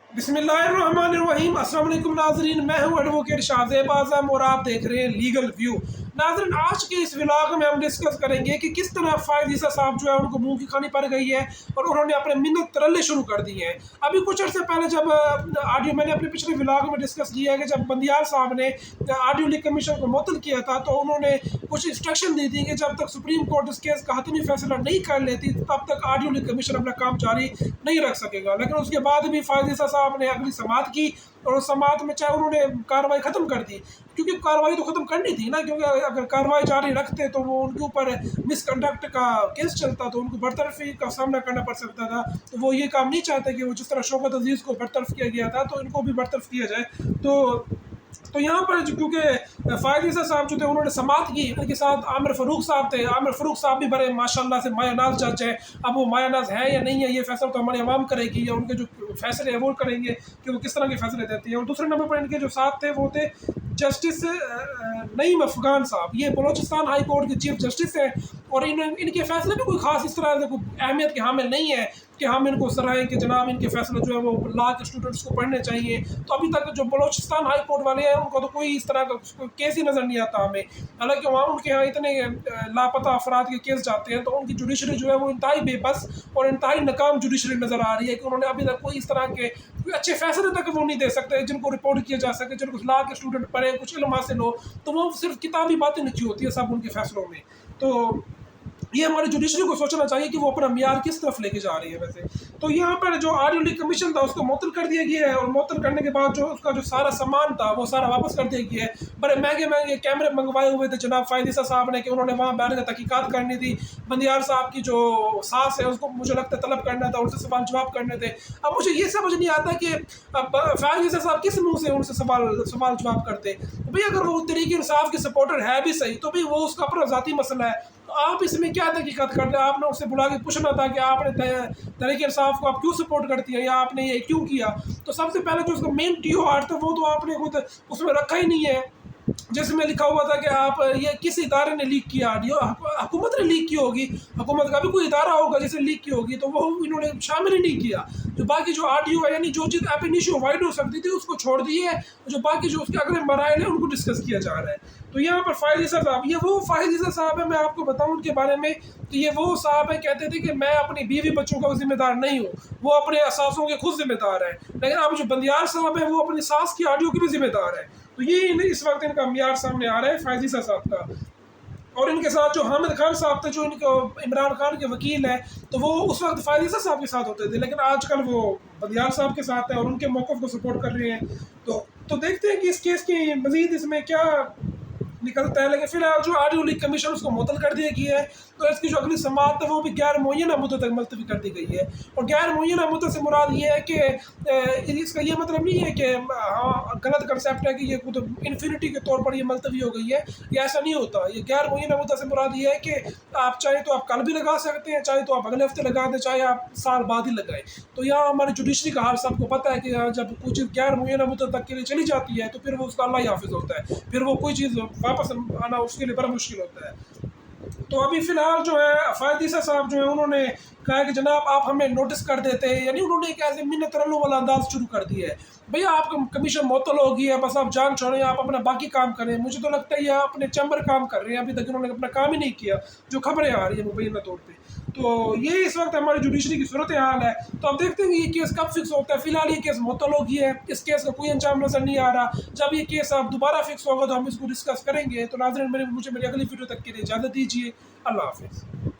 बिस्मिल्लाहिर्रहमानिर्रहीम। अस्सलाम वालेकुम नाज़रीन, मैं हूं एडवोकेट शाहज़ेब आज़म और आप देख रहे हैं लीगल व्यू। नाज़रीन, आज के इस व्लॉग में हम डिस्कस करेंगे कि किस तरह फ़ाइज़ ईसा साहब जो है उनको मुंह की खानी पड़ गई है और उन्होंने अपने मिन्नत तरले शुरू कर दिए हैं। अभी कुछ अर्से पहले जब ऑडियो मैंने अपने पिछले व्लॉग में डिस्कस किया है कि जब बंदियाल साहब ने ऑडियो लीक कमीशन को मुअत्तल किया था तो उन्होंने कुछ इंस्ट्रक्शन दी थी कि जब तक सुप्रीम कोर्ट इस केस का हतमी फैसला नहीं कर लेती तब तक ऑडियो लीक कमीशन अपना काम जारी नहीं रख सकेगा। लेकिन उसके बाद भी फ़ाइज़ ईसा साहब ने अगली समाअत की और उस समाअत में चाहे उन्होंने कार्रवाई ख़त्म कर दी, क्योंकि कार्रवाई तो ख़त्म करनी थी ना, क्योंकि अगर कार्रवाई जारी रखते तो वो उनके ऊपर मिसकंडक्ट का केस चलता तो उनको बरतरफी का सामना करना पड़ सकता था। तो वो ये काम नहीं चाहते कि वो जिस तरह शौकत अजीज़ को बरतरफ किया गया था तो इनको भी बरतरफ किया जाए। तो यहाँ पर क्योंकि फ़ाइज़ ईसा साहब जो थे उन्होंने समाअत की, उनके साथ आमिर फ़ारूक साहब थे। आमिर फ़ारूक साहब भी बड़े माशाल्लाह से मायानाज़ जज हैं। अब वो मायानाज़ है या नहीं है ये फैसला तो हमारी आवाम करेगी, या उनके जो फैसले हैं वो करेंगे कि वो किस तरह के फैसले देते हैं। और दूसरे नंबर पर इनके जो साथ थे वो थे जस्टिस नईम अफ़गान साहब। ये बलोचिस्तान हाई कोर्ट के चीफ जस्टिस हैं और इनके फैसले भी कोई ख़ास इस तरह से कोई अहमियत के हामिल नहीं है कि हम इनको सराहें कि जनाब इनके फैसले जो है वो लॉ के स्टूडेंट्स को पढ़ने चाहिए। तो अभी तक जो बलोचिस्तान हाई कोर्ट वाले हैं उनको तो कोई इस तरह का केस ही नज़र नहीं आता हमें। हालांकि वहाँ उनके यहाँ इतने लापता अफराद के केस जाते हैं तो उनकी जुडिशरी जो है वो इंतहाई बेबस और इंतहाई नाकाम जुडिशरी नज़र आ रही है कि उन्होंने अभी तक कोई इस तरह के कोई अच्छे फैसले तक वो नहीं दे सकते जिनको रिपोर्ट किया जा सके, जिनको लॉ के स्टूडेंट पढ़े, कुछ इल्म हासिल हो, तो वो सिर्फ किताबी बातें लिखी होती है सब उनके फैसलों में। तो ये हमारी जुडिशरी को सोचना चाहिए कि वो अपना मियार किस तरफ लेके जा रही है। वैसे तो यहाँ पर जो ऑडियो लीक कमीशन था उसको मुअत्तल कर दिया गया है और मुअत्तल करने के बाद जो उसका जो सारा सामान था वो सारा वापस कर दिया गया है। बड़े महंगे महंगे कैमरे मंगवाए हुए थे जनाब फ़ाइज़ ईसा साहब ने कि उन्होंने वहाँ बैठ कर तहकीकात करनी थी। बंदियाल साहब की जो सास है उसको मुझे लगता है तलब करना था, उनसे सवाल जवाब करने थे। अब मुझे ये समझ नहीं आता कि अब फ़ाइज़ ईसा साहब किस मुँह से उनसे सवाल जवाब करते। भाई अगर वो तहरीक इंसाफ के सपोर्टर है भी सही तो भाई वो उसका अपना ज़ाती मसला है। तो आप इसमें क्या तहकीकात करते हैं? आपने उससे बुला के पूछना था कि आपने तहरीक इंसाफ को आप क्यों सपोर्ट करती है या आपने ये क्यों किया। तो सबसे पहले जो उसका मेन टीओ आर्ट था वो तो आपने खुद उसमें रखा ही नहीं है, जिसमें लिखा हुआ था कि आप ये किस इदारे ने लीक किया ऑडियो, हुकूमत ने लीक की होगी, हुकूमत का भी कोई इदारा होगा जिसे लीक की होगी, तो वो इन्होंने शामिल ही नहीं किया। जो बाकी जो ऑडियो है यानी जो चीज़ एप इनिशियो अवॉइड हो सकती थी उसको छोड़ दी है, जो बाकी जो उसके अगले मराइल हैं उनको डिस्कस किया जा रहा है। तो यहाँ पर फ़ाइज़ ईसा साहब, ये वो फ़ाइज़ ईसा साहब है, मैं आपको बताऊँ उनके बारे में तो ये वो साहब है कहते थे कि मैं अपनी बीवी बच्चों का जिम्मेदार नहीं हूँ, वो अपने असासों के खुद जिम्मेदार हैं। लेकिन अब जो बंदियाल साहब है वो अपनी सास की ऑडियो की भी जिम्मेदार है। तो ये इस वक्त इनका मियार सामने आ रहा है फ़ाइज़ ईसा साहब का। और इनके साथ जो हामिद खान साहब थे जो इनको इमरान खान के वकील हैं, तो वो उस वक्त फ़ाइज़ ईसा साहब के साथ होते थे, लेकिन आजकल वो बंदियाल साहब के साथ हैं और उनके मौक़िफ़ को सपोर्ट कर रहे हैं। तो देखते हैं कि इस केस की मज़ीद इसमें क्या निकलता है। लेकिन फिलहाल जो ऑडियो लीक कमीशन उसको मुअत्तल कर दिया गया है, तो इसकी जो अगली समाअत है वो भी गैर मुअय्यना मुद्दत तक मुलतवी कर दी गई है। और गैर मुअय्यना मुद्दत से मुराद ये है कि इसका ये मतलब नहीं है कि हाँ गलत कंसेप्ट है कि ये खुद इन्फिनिटी के तौर पर ये मुलतवी हो गई है, ये ऐसा नहीं होता। ये गैर मुअय्यना मुद्दत से मुराद ये है कि आप चाहे तो आप कल भी लगा सकते हैं, चाहे तो आप अगले हफ्ते लगा दें, चाहे आप साल बाद ही लगाएं। तो यहाँ हमारी जुडिशरी का हाल सबको पता है कि जब कोई चीज़ गैर मुअय्यना मुद्दत तक के लिए चली जाती है तो फिर वो उसका अल्लाह ही हाफिज़ होता है, फिर वो कोई चीज़ वापस आना उसके लिए बड़ा मुश्किल होता है। तो अभी फ़िलहाल जो है फ़ाइज़ ईसा साहब जो है उन्होंने कहा कि जनाब आप हमें नोटिस कर देते हैं, यानी उन्होंने एक ऐसे मिन्नत तरल्लु वाला अंदाज़ शुरू कर दिया है। भैया आपका कमीशन मुअत्तल हो गई है, बस आप जान छोड़ें, आप अपना बाकी काम करें। मुझे तो लगता है ये अपने चैम्बर काम कर रहे हैं, अभी तक इन्होंने अपना काम ही नहीं किया, जो खबरें आ रही हैं मुबैना तौर पे। तो ये इस वक्त हमारी जुडिशरी की सूरत हाल है। तो अब देखते हैं कि ये केस कब फिक्स होता है। फ़िलहाल ये केस मुअत्तल हो गया है, इस केस का कोई अंजाम नज़र नहीं आ रहा। जब ये केस अब दोबारा फिक्स होगा तो हम इसको डिस्कस करेंगे। तो नाज़रीन मुझे मेरी अगली वीडियो तक के लिए इजाज़त दीजिए। अल्लाह हाफ़िज़।